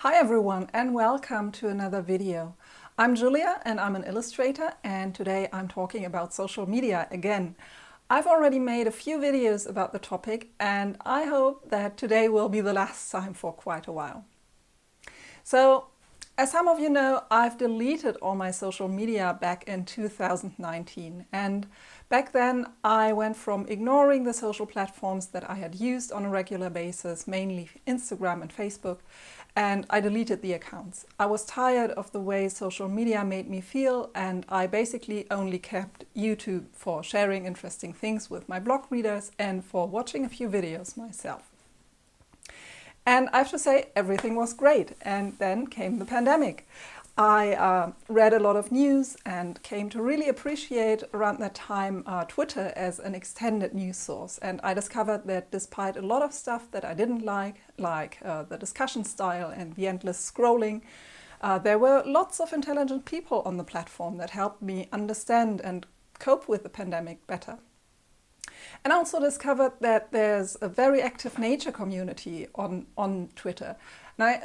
Hi everyone and welcome to another video. I'm Julia and I'm an illustrator, and today I'm talking about social media again. I've already made a few videos about the topic and I hope that today will be the last time for quite a while. So, as some of you know, I've deleted all my social media back in 2019, and back then I went from ignoring the social platforms that I had used on a regular basis, mainly Instagram and Facebook, and I deleted the accounts. I was tired of the way social media made me feel, and I basically only kept YouTube for sharing interesting things with my blog readers and for watching a few videos myself. And I have to say, everything was great. And then came the pandemic. I read a lot of news and came to really appreciate around that time Twitter as an extended news source. And I discovered that despite a lot of stuff that I didn't like the discussion style and the endless scrolling, there were lots of intelligent people on the platform that helped me understand and cope with the pandemic better. And I also discovered that there's a very active nature community on Twitter.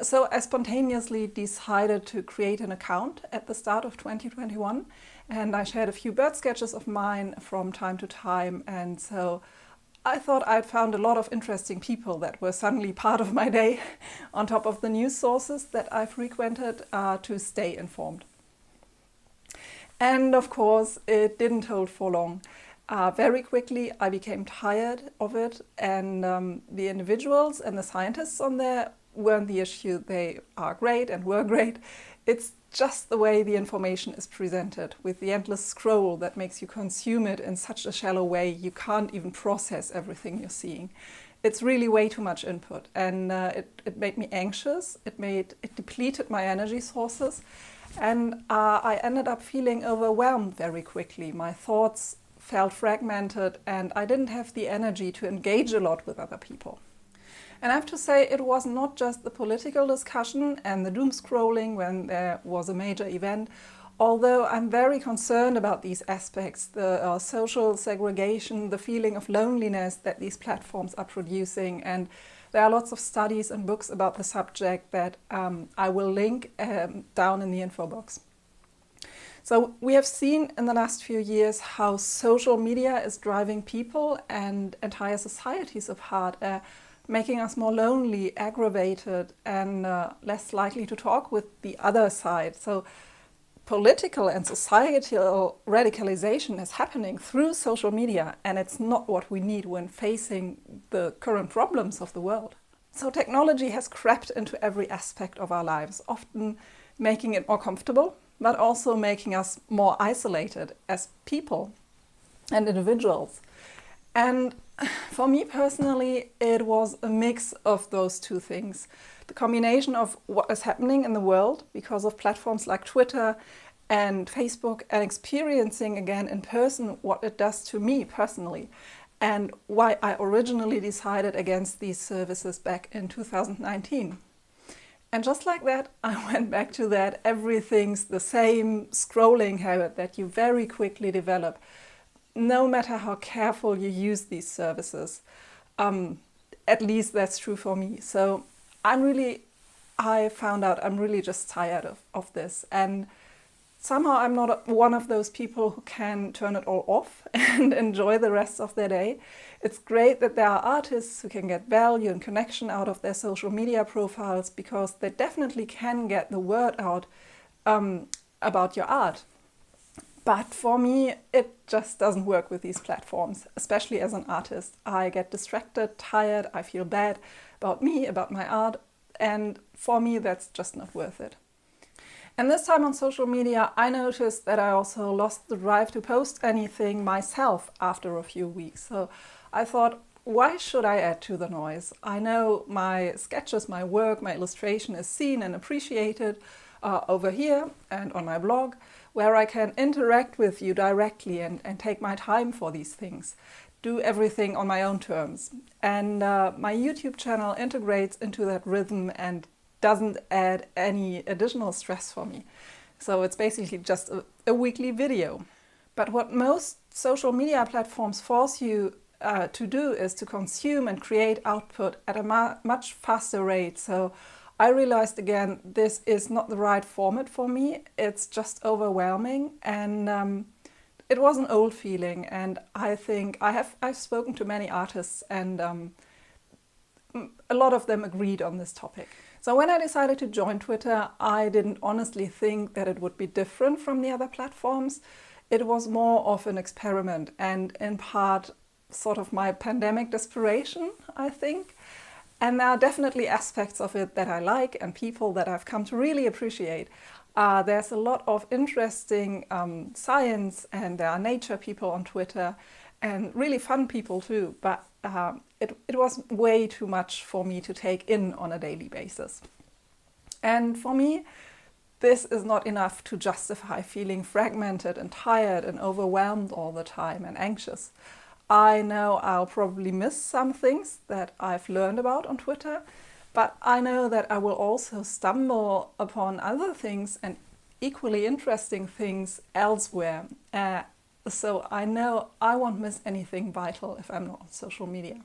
So I spontaneously decided to create an account at the start of 2021, and I shared a few bird sketches of mine from time to time. And so I thought I'd found a lot of interesting people that were suddenly part of my day on top of the news sources that I frequented to stay informed. And of course, it didn't hold for long. Very quickly, I became tired of it, and the individuals and the scientists on there weren't the issue. They are great and were great. It's just the way the information is presented, with the endless scroll that makes you consume it in such a shallow way you can't even process everything you're seeing. It's really way too much input, and it made me anxious. It depleted my energy sources, and I ended up feeling overwhelmed very quickly. My thoughts felt fragmented, and I didn't have the energy to engage a lot with other people. And I have to say, it was not just the political discussion and the doom scrolling when there was a major event, although I'm very concerned about these aspects, the social segregation, the feeling of loneliness that these platforms are producing. And there are lots of studies and books about the subject that I will link down in the info box. So we have seen in the last few years how social media is driving people and entire societies apart, making us more lonely, aggravated, and less likely to talk with the other side. So political and societal radicalization is happening through social media, and it's not what we need when facing the current problems of the world. So technology has crept into every aspect of our lives, often making it more comfortable, but also making us more isolated as people and individuals. And for me personally, it was a mix of those two things. The combination of what is happening in the world because of platforms like Twitter and Facebook, and experiencing again in person what it does to me personally, and why I originally decided against these services back in 2019. And just like that, I went back to that everything's the same scrolling habit that you very quickly develop, no matter how careful you use these services. At least that's true for me. So I found out I'm really just tired of this. And somehow I'm not one of those people who can turn it all off and enjoy the rest of their day. It's great that there are artists who can get value and connection out of their social media profiles, because they definitely can get the word out about your art. But for me, it just doesn't work with these platforms, especially as an artist. I get distracted, tired, I feel bad about me, about my art, and for me, that's just not worth it. And this time on social media, I noticed that I also lost the drive to post anything myself after a few weeks. So I thought, why should I add to the noise? I know my sketches, my work, my illustration is seen and appreciated over here and on my blog, where I can interact with you directly and take my time for these things, do everything on my own terms. And my YouTube channel integrates into that rhythm and doesn't add any additional stress for me. So it's basically just a weekly video. But what most social media platforms force you to do is to consume and create output at a much faster rate. So I realized again, this is not the right format for me. It's just overwhelming, and it was an old feeling. And I think I've spoken to many artists, and a lot of them agreed on this topic. So when I decided to join Twitter, I didn't honestly think that it would be different from the other platforms. It was more of an experiment, and in part sort of my pandemic desperation, I think. And there are definitely aspects of it that I like and people that I've come to really appreciate. There's a lot of interesting science, and there are nature people on Twitter and really fun people too. But it was way too much for me to take in on a daily basis. And for me, this is not enough to justify feeling fragmented and tired and overwhelmed all the time and anxious. I know I'll probably miss some things that I've learned about on Twitter, but I know that I will also stumble upon other things and equally interesting things elsewhere. So I know I won't miss anything vital if I'm not on social media.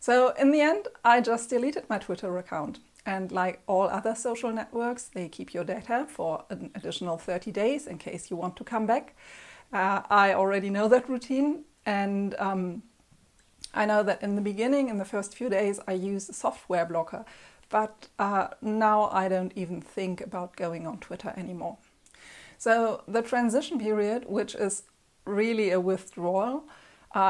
So in the end, I just deleted my Twitter account. And like all other social networks, they keep your data for an additional 30 days in case you want to come back. I already know that routine. And I know that in the beginning, in the first few days, I used a software blocker, but now I don't even think about going on Twitter anymore. So the transition period, which is really a withdrawal,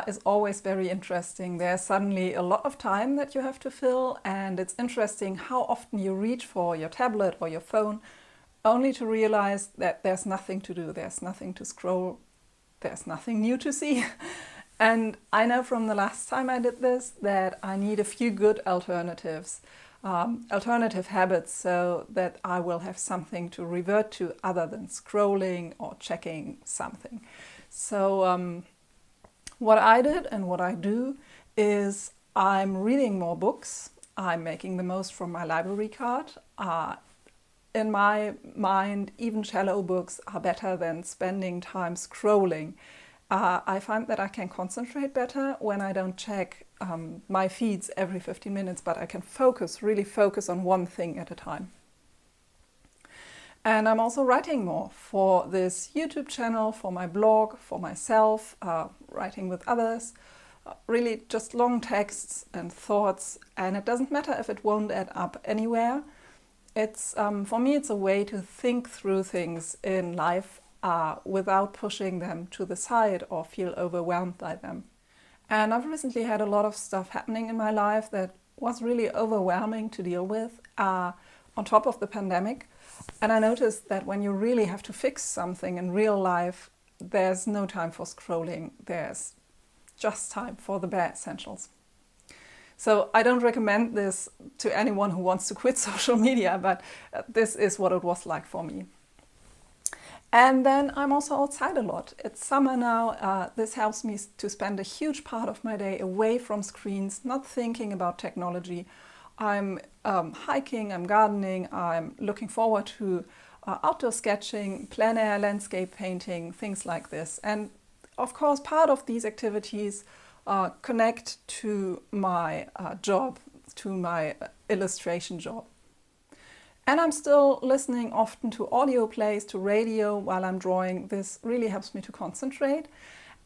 is always very interesting. There's suddenly a lot of time that you have to fill, and it's interesting how often you reach for your tablet or your phone, only to realize that there's nothing to do, there's nothing to scroll, there's nothing new to see. And I know from the last time I did this that I need a few good alternatives, alternative habits, so that I will have something to revert to other than scrolling or checking something. So what I did and what I do is I'm reading more books. I'm making the most from my library card. In my mind, even shallow books are better than spending time scrolling. I find that I can concentrate better when I don't check my feeds every 15 minutes, but I can really focus on one thing at a time. And I'm also writing more for this YouTube channel, for my blog, for myself, writing with others, really just long texts and thoughts. And it doesn't matter if it won't add up anywhere. It's for me, it's a way to think through things in life without pushing them to the side or feel overwhelmed by them. And I've recently had a lot of stuff happening in my life that was really overwhelming to deal with on top of the pandemic. And I noticed that when you really have to fix something in real life, there's no time for scrolling. There's just time for the bare essentials. So I don't recommend this to anyone who wants to quit social media, but this is what it was like for me. And then I'm also outside a lot. It's summer now. This helps me to spend a huge part of my day away from screens, not thinking about technology. I'm hiking, I'm gardening, I'm looking forward to outdoor sketching, plein air landscape painting, things like this. And of course, part of these activities connect to my job, to my illustration job. And I'm still listening often to audio plays, to radio while I'm drawing. This really helps me to concentrate.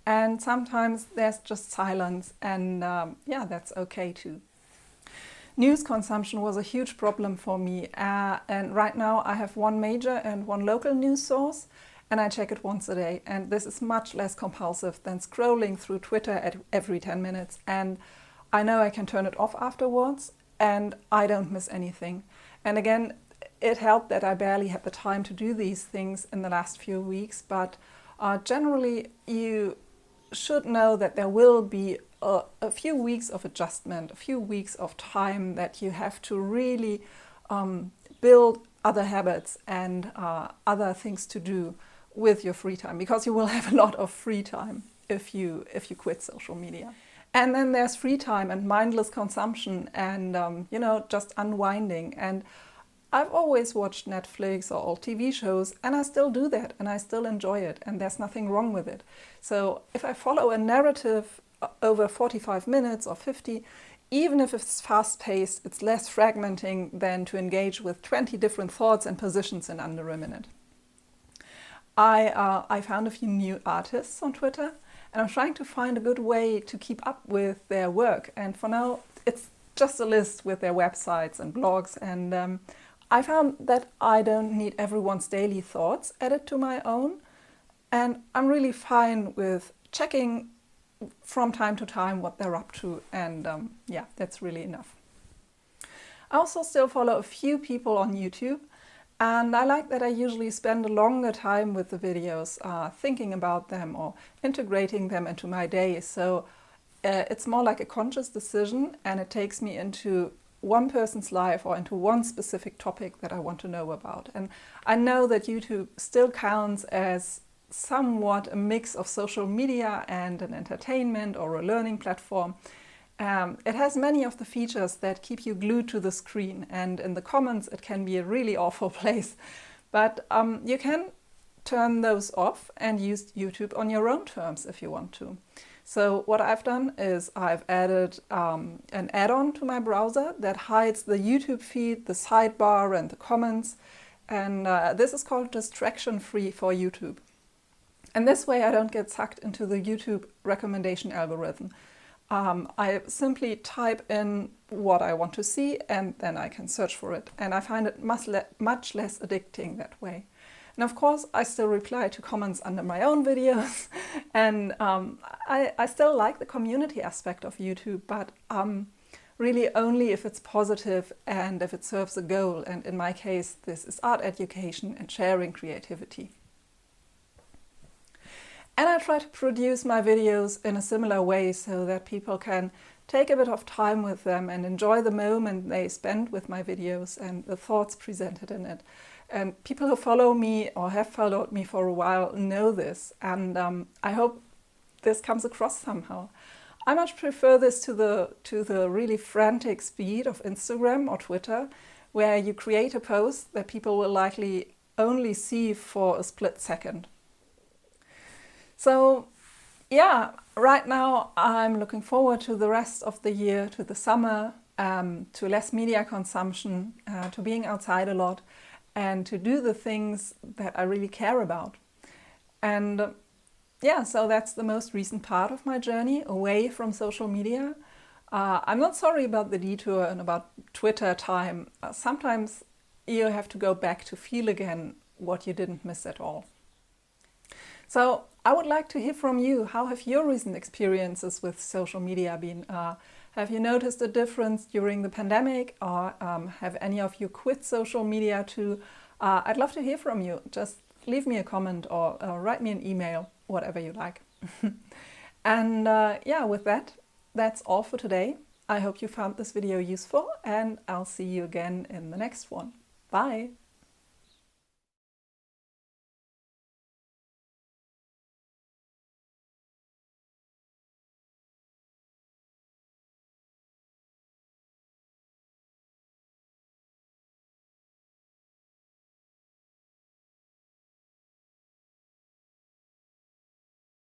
And sometimes there's just silence, and that's okay too. News consumption was a huge problem for me. And right now I have one major and one local news source, and I check it once a day. And this is much less compulsive than scrolling through Twitter every 10 minutes. And I know I can turn it off afterwards, and I don't miss anything. And again, it helped that I barely had the time to do these things in the last few weeks, but generally you should know that there will be a few weeks of adjustment, a few weeks of time that you have to really build other habits and other things to do with your free time, because you will have a lot of free time if you quit social media. And then there's free time and mindless consumption and just unwinding. And I've always watched Netflix or old TV shows, and I still do that, and I still enjoy it, and there's nothing wrong with it. So if I follow a narrative over 45 minutes or 50, even if it's fast-paced, it's less fragmenting than to engage with 20 different thoughts and positions in under a minute. I found a few new artists on Twitter, and I'm trying to find a good way to keep up with their work. And for now, it's just a list with their websites and blogs. And I found that I don't need everyone's daily thoughts added to my own. And I'm really fine with checking from time to time what they're up to. And yeah, that's really enough. I also still follow a few people on YouTube. And I like that I usually spend a longer time with the videos, thinking about them or integrating them into my day. So it's more like a conscious decision, and it takes me into one person's life or into one specific topic that I want to know about. And I know that YouTube still counts as somewhat a mix of social media and an entertainment or a learning platform. It has many of the features that keep you glued to the screen, and in the comments it can be a really awful place. But you can turn those off and use YouTube on your own terms if you want to. So what I've done is I've added an add-on to my browser that hides the YouTube feed, the sidebar and the comments. And this is called Distraction Free for YouTube. And this way I don't get sucked into the YouTube recommendation algorithm. I simply type in what I want to see, and then I can search for it. And I find it much less addicting that way. And of course, I still reply to comments under my own videos. And I still like the community aspect of YouTube, but really only if it's positive and if it serves a goal. And in my case, this is art education and sharing creativity. And I try to produce my videos in a similar way so that people can take a bit of time with them and enjoy the moment they spend with my videos and the thoughts presented in it. And people who follow me or have followed me for a while know this, and I hope this comes across somehow. I much prefer this to the really frantic speed of Instagram or Twitter, where you create a post that people will likely only see for a split second. So yeah, right now I'm looking forward to the rest of the year, to the summer, to less media consumption, to being outside a lot, and to do the things that I really care about. And yeah, so that's the most recent part of my journey away from social media. I'm not sorry about the detour and about Twitter time. Sometimes you have to go back to feel again what you didn't miss at all. So I would like to hear from you. How have your recent experiences with social media been? Have you noticed a difference during the pandemic, or have any of you quit social media too? I'd love to hear from you. Just leave me a comment or write me an email, whatever you like. And yeah, with that, that's all for today. I hope you found this video useful, and I'll see you again in the next one. Bye!